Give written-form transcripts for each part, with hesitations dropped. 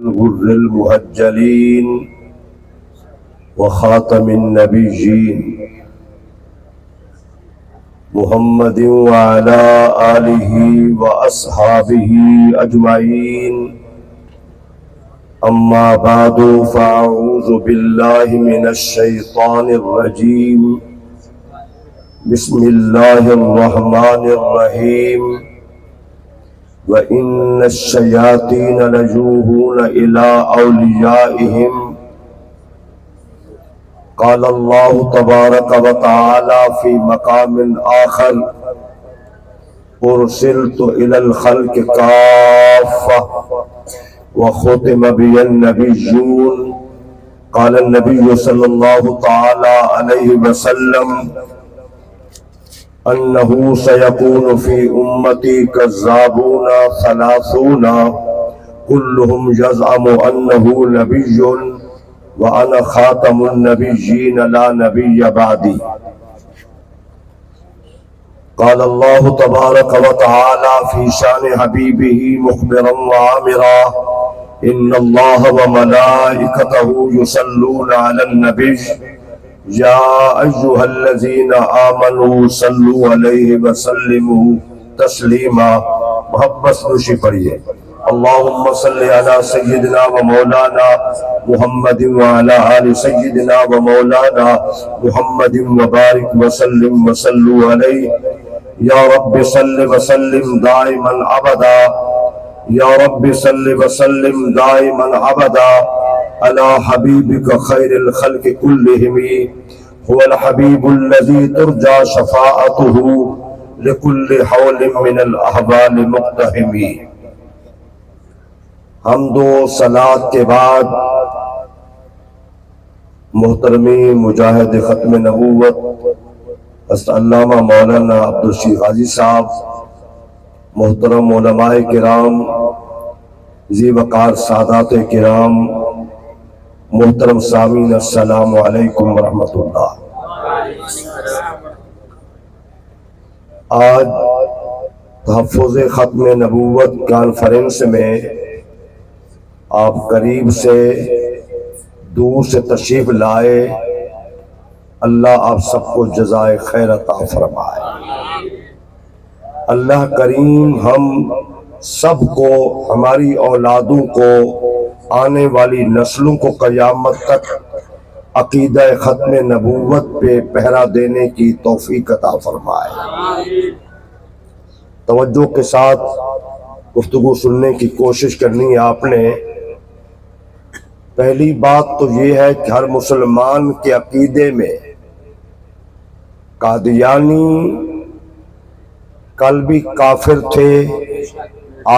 الغر المهجلين وخاتم النبيين محمد وعلى آله وأصحابه أجمعين أما بعد فأعوذ بالله من الشيطان الرجيم بسم الله الرحمن الرحيم وَإِنَّ الشَّيَاطِينَ لَيُوحُونَ إِلَىٰ أَوْلِيَائِهِمْ قال الله تبارك وتعالى في مقام آخر أرسلت إلى الخلق كافة وختم بي النبيون قال النبي صلى الله تعالى عليه وسلم أنه سيكون في أمتي كذابون ثلاثون كلهم يزعم أنه نبي وأنا خاتم النبيين لا نبي بعدي قال الله تبارك وتعالى في شان حبيبه مخبرا وعامرا إن الله وملائكته يصلون على النبي یا ایھا الذین آمنوا صلوا علیہ وسلموا تسلیما. محبت نوشی پڑھیے. اللہم صلی علی سیدنا و مولانا محمد وعلی آل سیدنا و مولانا محمد وبارک وسلم وصلوا علیہ. یا رب صلی وسلم دائما ابدا یا رب صلی وسلم دائما ابدا على حبيبك خير الخلق كلهم هو الحبيب الذي ترجى شفاعته لكل حول من الأحوال مقتحم. حمد و صلاة کے بعد محترمی مجاہد ختم نبوت حضرت علامہ مولانا عبدالرشید غازی صاحب، محترم علماء کرام، ذی وقار سادات کرام، محترم سامعین، السلام علیکم ورحمۃ اللہ. آج تحفظ ختم نبوت کانفرنس میں آپ قریب سے دور سے تشریف لائے. اللہ آپ سب کو جزائے خیر عطا فرمائے. اللہ کریم ہم سب کو، ہماری اولادوں کو، آنے والی نسلوں کو قیامت تک عقیدہ ختم نبوت پہ پہرا دینے کی توفیق عطا فرمائے. توجہ کے ساتھ گفتگو سننے کی کوشش کرنی ہے آپ نے. پہلی بات تو یہ ہے کہ ہر مسلمان کے عقیدے میں قادیانی کل بھی کافر تھے،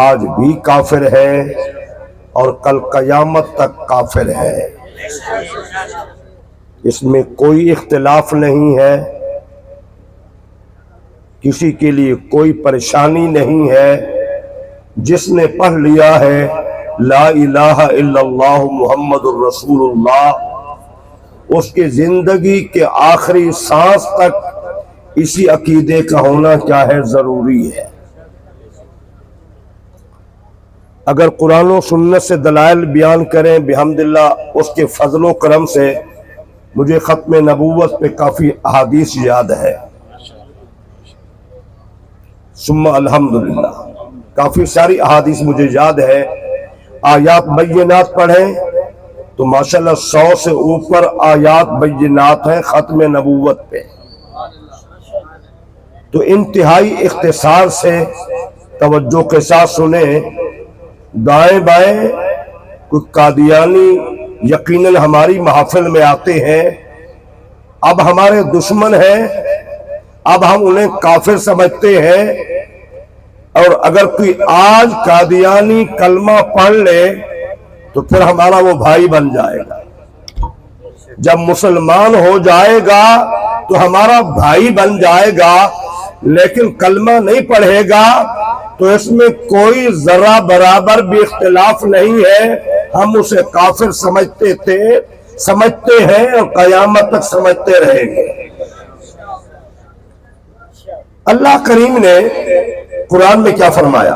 آج بھی کافر ہیں اور کل قیامت تک کافر ہے. اس میں کوئی اختلاف نہیں ہے، کسی کے لیے کوئی پریشانی نہیں ہے. جس نے پڑھ لیا ہے لا الہ الا اللہ محمد الرسول اللہ، اس کی زندگی کے آخری سانس تک اسی عقیدے کا ہونا کیا ہے، ضروری ہے. اگر قرآن و سنت سے دلائل بیان کریں بحمداللہ، اس کے فضل و کرم سے مجھے ختم نبوت پہ کافی احادیث یاد ہے. ثم الحمدللہ کافی ساری احادیث مجھے یاد ہے. آیات بینات پڑھیں تو ماشاءاللہ 100 سے اوپر آیات بینات ہیں ختم نبوت پہ. تو انتہائی اختصار سے توجہ کے ساتھ سنیں. دائیں بائیں کوئی قادیانی یقیناً ہماری محافل میں آتے ہیں، اب ہمارے دشمن ہیں، اب ہم انہیں کافر سمجھتے ہیں. اور اگر کوئی آج قادیانی کلمہ پڑھ لے تو پھر ہمارا وہ بھائی بن جائے گا. جب مسلمان ہو جائے گا تو ہمارا بھائی بن جائے گا، لیکن کلمہ نہیں پڑھے گا تو اس میں کوئی ذرہ برابر بھی اختلاف نہیں ہے. ہم اسے کافر سمجھتے ہیں اور قیامت تک سمجھتے رہیں گے. اللہ کریم نے قرآن میں کیا فرمایا؟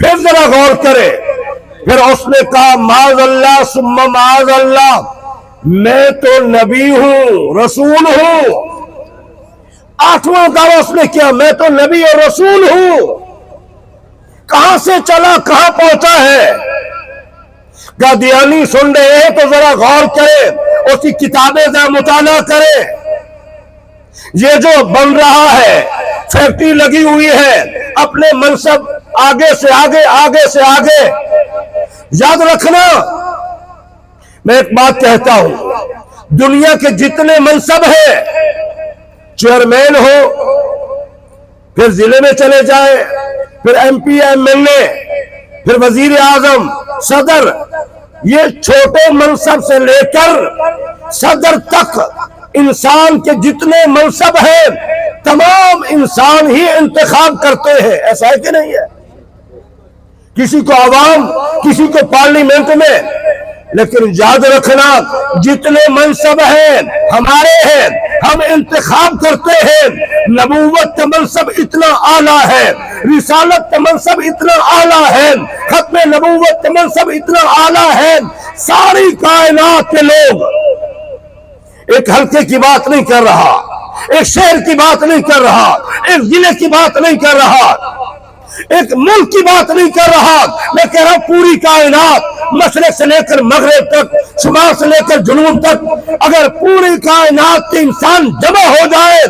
پھر ذرا غور کرے. پھر اس نے کہا معاذ اللہ ثم معاذ اللہ، میں تو نبی ہوں، رسول ہوں. 8واں دعویٰ اس نے کیا، میں تو نبی اور رسول ہوں. کہاں سے چلا کہاں پہنچا ہے؟ قادیانی سن رہے ہیں تو ذرا غور کرے، اس کی کتابیں ذرا مطالعہ کرے. یہ جو بن رہا ہے، فیکٹری لگی ہوئی ہے، اپنے منصب آگے سے آگے، آگے سے آگے. یاد رکھنا، میں ایک بات کہتا ہوں، دنیا کے جتنے منصب ہیں، چیئرمین ہو، پھر ضلع میں چلے جائے، پھر M P M L A, پھر وزیر اعظم، صدر، یہ چھوٹے منصب سے لے کر صدر تک انسان کے جتنے منصب ہیں تمام انسان ہی انتخاب کرتے ہیں. ایسا ہے کہ نہیں ہے؟ کسی کو عوام، کسی کو پارلیمنٹ میں. لیکن یاد رکھنا، جتنے منصب ہیں ہمارے ہیں، ہم انتخاب کرتے ہیں. نبوت کا منصب اتنا اعلیٰ ہے، رسالت کا منصب اتنا اعلیٰ ہے، ختم نبوت کا منصب اتنا اعلیٰ ہے. ساری کائنات کے لوگ، ایک حلقے کی بات نہیں کر رہا، ایک شہر کی بات نہیں کر رہا، ایک ضلع کی بات نہیں کر رہا، ایک ملک کی بات نہیں کر رہا، میں کہہ رہا ہوں پوری کائنات، مشرق سے لے کر مغرب تک، شمال سے لے کر جنوب تک، اگر پوری کائنات کے انسان جمع ہو جائے،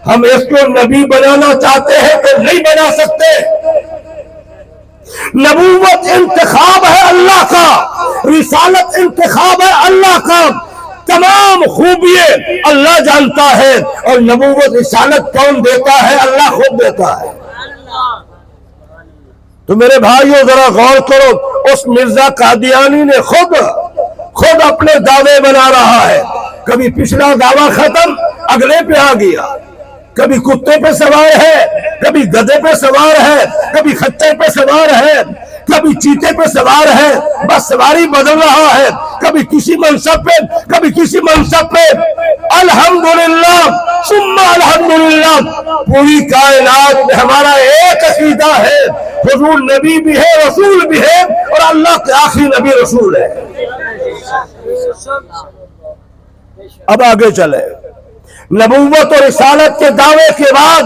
ہم اس کو نبی بنانا چاہتے ہیں تو نہیں بنا سکتے. نبوت انتخاب ہے اللہ کا، رسالت انتخاب ہے اللہ کا. تمام خوبییں اللہ جانتا ہے، اور نبوت رسالت کون دیتا ہے؟ اللہ خود دیتا ہے. تو میرے بھائیو ذرا غور کرو، اس مرزا قادیانی نے خود اپنے دعوے بنا رہا ہے. کبھی پچھلا دعویٰ ختم، اگلے پہ آ گیا. کبھی کتے پہ سوار ہے، کبھی گدھے پہ سوار ہے، کبھی خچر پہ سوار ہے، کبھی چیتے پہ سوار ہے. بس سواری بدل رہا ہے، کبھی کسی منصب پہ، کبھی کسی منصب پہ. الحمدللہ ثم الحمدللہ، پوری کائنات میں ہمارا ایک عقیدہ ہے، حضور نبی بھی ہے، رسول بھی ہے، اور اللہ کے آخری نبی رسول ہے. اب آگے چلے. نبوت اور رسالت کے دعوے کے بعد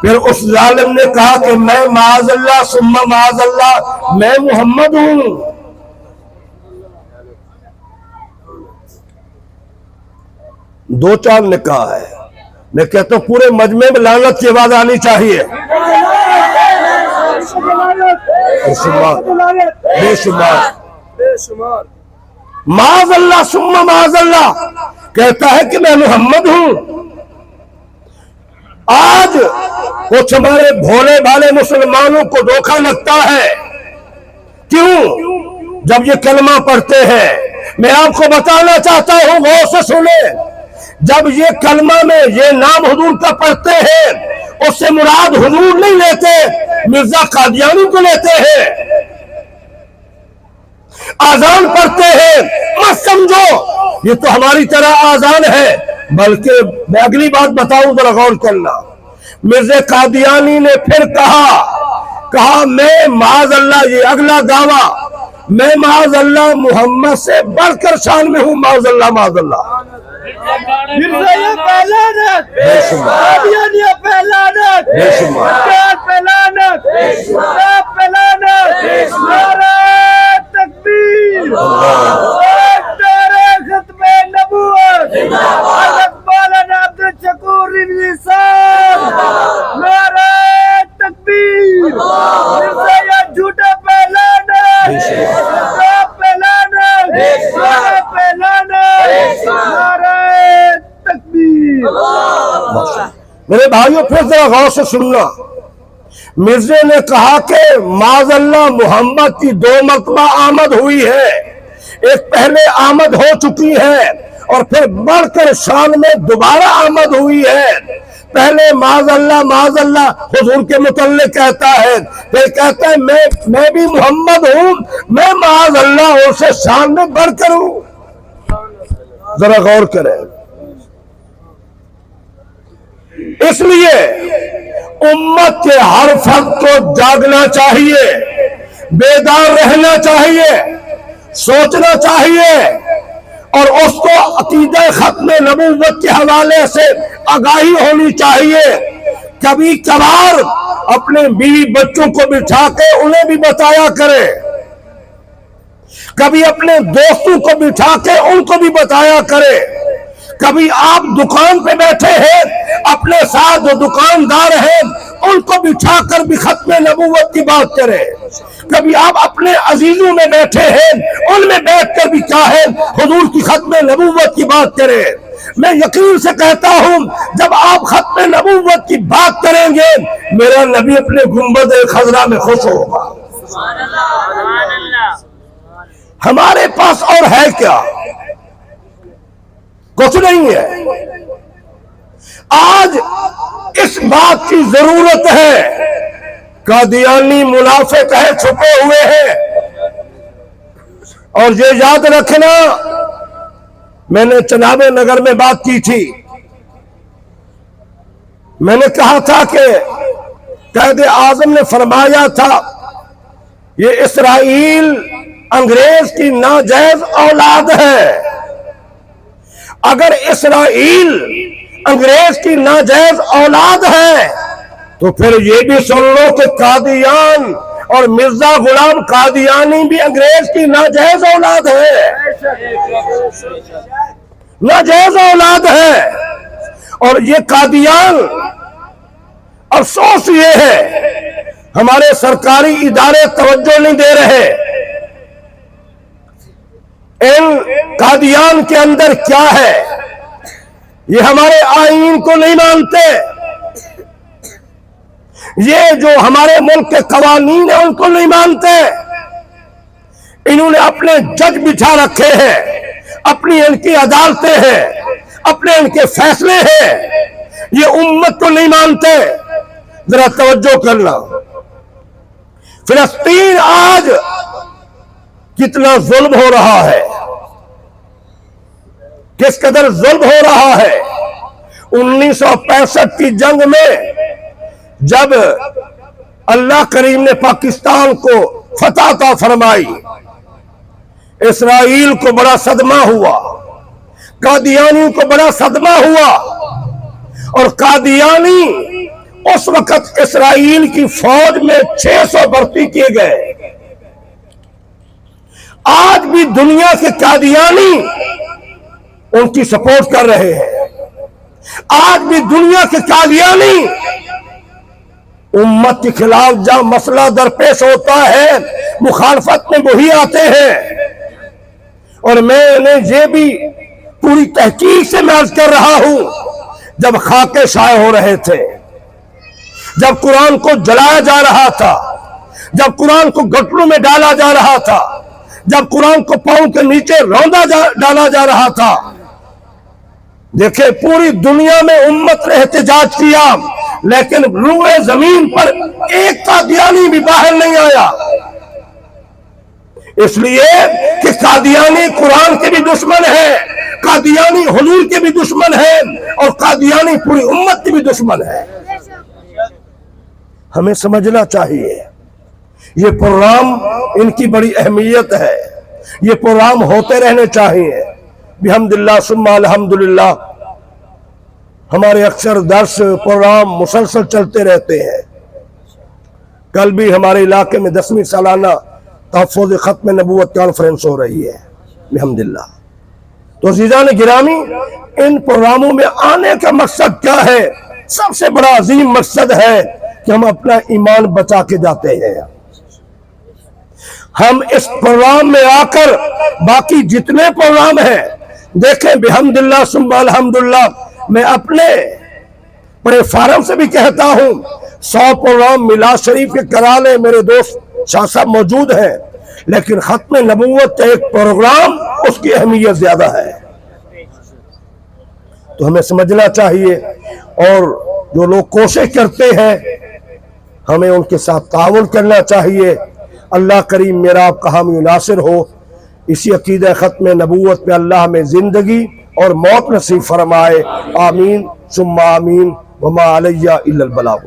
پھر اس ظالم نے کہا کہ میں معاذ اللہ ثم معاذ اللہ، میں محمد ہوں. دو چار نے کہا ہے، میں کہتا ہوں پورے مجمع میں لعنت کی آواز آنی چاہیے. بے شمار. معاذ اللہ ثم معاذ اللہ کہتا ہے کہ میں محمد ہوں. آج کچھ ہمارے بھولے بھالے مسلمانوں کو دھوکہ لگتا ہے. کیوں؟ جب یہ کلمہ پڑھتے ہیں، میں آپ کو بتانا چاہتا ہوں، غور سے سنیں. جب یہ کلمہ میں یہ نام حضور کا پڑھتے ہیں، اس سے مراد حضور نہیں لیتے، مرزا قادیانی کو لیتے ہیں. آذان پڑھتے ہیں، مت سمجھو یہ تو ہماری طرح آذان ہے، بلکہ میں اگلی بات بتاؤں، ذرا غور کرنا. مرزا قادیانی نے پھر کہا میں معاذ اللہ، یہ اگلا دعویٰ، میں معاذ اللہ محمد سے بڑھ کر شان میں ہوں. معاذ اللہ، معاذ اللہ. میرے بھائیوں پھر ذرا غور سے سننا. مرزا نے کہا کہ معاذ اللہ محمد کی 2 مرتبہ آمد ہوئی ہے. ایک پہلے آمد ہو چکی ہے، اور پھر بڑھ کر شان میں دوبارہ آمد ہوئی ہے. پہلے معاذ اللہ حضور کے متعلق کہتا ہے، پھر کہتا ہے میں بھی محمد ہوں، میں معاذ اللہ اسے شان میں بڑھ کر ہوں. ذرا غور کریں. اس لیے امت کے ہر فرد کو جاگنا چاہیے. بیدار رہنا چاہیے، سوچنا چاہیے، اور اس کو عقیدہ ختم نبوت کے حوالے سے آگاہی ہونی چاہیے۔ کبھی کبھار اپنے بیوی بچوں کو بٹھا کے انہیں بھی بتایا کرے، کبھی اپنے دوستوں کو بٹھا کے ان کو بھی بتایا کرے، کبھی آپ دکان پہ بیٹھے ہیں، اپنے ساتھ جو دکاندار ہیں ان کو بٹھا کر بھی ختم نبوت کی بات کرے، کبھی آپ اپنے عزیزوں میں بیٹھے ہیں ان میں بیٹھ کر بھی کیا ہے حضور کی ختم نبوت کی بات کرے۔ میں یقین سے کہتا ہوں جب آپ ختم نبوت کی بات کریں گے میرا نبی اپنے گنبد خضرا میں خوش ہوگا۔ ہمارے پاس اور ہے کیا؟ کچھ نہیں ہے۔ آج اس بات کی ضرورت ہے، قادیانی منافق ہے، چھپے ہوئے ہیں، اور یہ یاد رکھنا، میں نے چناب نگر میں بات کی تھی، میں نے کہا تھا کہ قائد اعظم نے فرمایا تھا یہ اسرائیل انگریز کی ناجائز اولاد ہے۔ اگر اسرائیل انگریز کی ناجائز اولاد ہے تو پھر یہ بھی سن لو کہ قادیان اور مرزا غلام قادیانی بھی انگریز کی ناجائز اولاد ہے، ناجائز اولاد ہے۔ اور یہ قادیان، افسوس یہ ہے ہمارے سرکاری ادارے توجہ نہیں دے رہے۔ ان قادیان کے اندر کیا ہے یہ ہمارے آئین کو نہیں مانتے، یہ جو ہمارے ملک کے قوانین ہیں ان کو نہیں مانتے۔ انہوں نے اپنے جج بٹھا رکھے ہیں، اپنی ان کی عدالتیں ہیں، اپنے ان کے فیصلے ہیں، یہ امت کو نہیں مانتے۔ ذرا توجہ کرنا، فلسطین آج کتنا ظلم ہو رہا ہے، کس قدر ظلم ہو رہا ہے۔ 1965 کی جنگ میں جب اللہ کریم نے پاکستان کو فتح عطا فرمائی، اسرائیل کو بڑا صدمہ ہوا، قادیانیوں کو بڑا صدمہ ہوا، اور قادیانی اس وقت اسرائیل کی فوج میں 600 بھرتی کیے گئے۔ آج بھی دنیا کے قادیانی ان کی سپورٹ کر رہے ہیں، آج بھی دنیا کے قادیانی امت کے خلاف جہاں مسئلہ درپیش ہوتا ہے مخالفت میں وہی آتے ہیں۔ اور میں نے یہ بھی پوری تحقیق سے میں عرض کر رہا ہوں، جب خاکے شائع ہو رہے تھے، جب قرآن کو جلایا جا رہا تھا، جب قرآن کو گٹروں میں ڈالا جا رہا تھا، جب قرآن کو پاؤں کے نیچے روندا ڈالا جا رہا تھا، دیکھیں پوری دنیا میں امت نے احتجاج کیا، لیکن روئے زمین پر ایک قادیانی بھی باہر نہیں آیا، اس لیے کہ قادیانی قرآن کے بھی دشمن ہے، قادیانی حضور کے بھی دشمن ہے، اور قادیانی پوری امت کے بھی دشمن ہے۔ ہمیں سمجھنا چاہیے یہ پروگرام ان کی بڑی اہمیت ہے، یہ پروگرام ہوتے رہنے چاہیے بحمداللہ ثم الحمدللہ۔ ہمارے اکثر درس پروگرام مسلسل چلتے رہتے ہیں۔ کل بھی ہمارے علاقے میں 10ویں سالانہ تحفظ ختم نبوت کانفرنس ہو رہی ہے بحمداللہ۔ تو عزیزان گرامی، ان پروگراموں میں آنے کا مقصد کیا ہے؟ سب سے بڑا عظیم مقصد ہے کہ ہم اپنا ایمان بچا کے جاتے ہیں۔ ہم اس پروگرام میں آ کر باقی جتنے پروگرام ہیں دیکھیں بحمداللہ ثم الحمدللہ، میں اپنے بڑے فارم سے بھی کہتا ہوں 100 پروگرام میلاد شریف کے کرا لیں، میرے دوست شاہ صاحب موجود ہیں، لیکن ختم نبوت کا ایک پروگرام اس کی اہمیت زیادہ ہے۔ تو ہمیں سمجھنا چاہیے، اور جو لوگ کوشش کرتے ہیں ہمیں ان کے ساتھ تعاون کرنا چاہیے۔ اللہ کریم میرا آپ کا حامی و ناصر ہو، اسی عقیدہ ختم نبوت پہ اللہ ہمیں زندگی اور موت نصیب فرمائے، آمین ثم آمین، وما علیہ الا البلاغ۔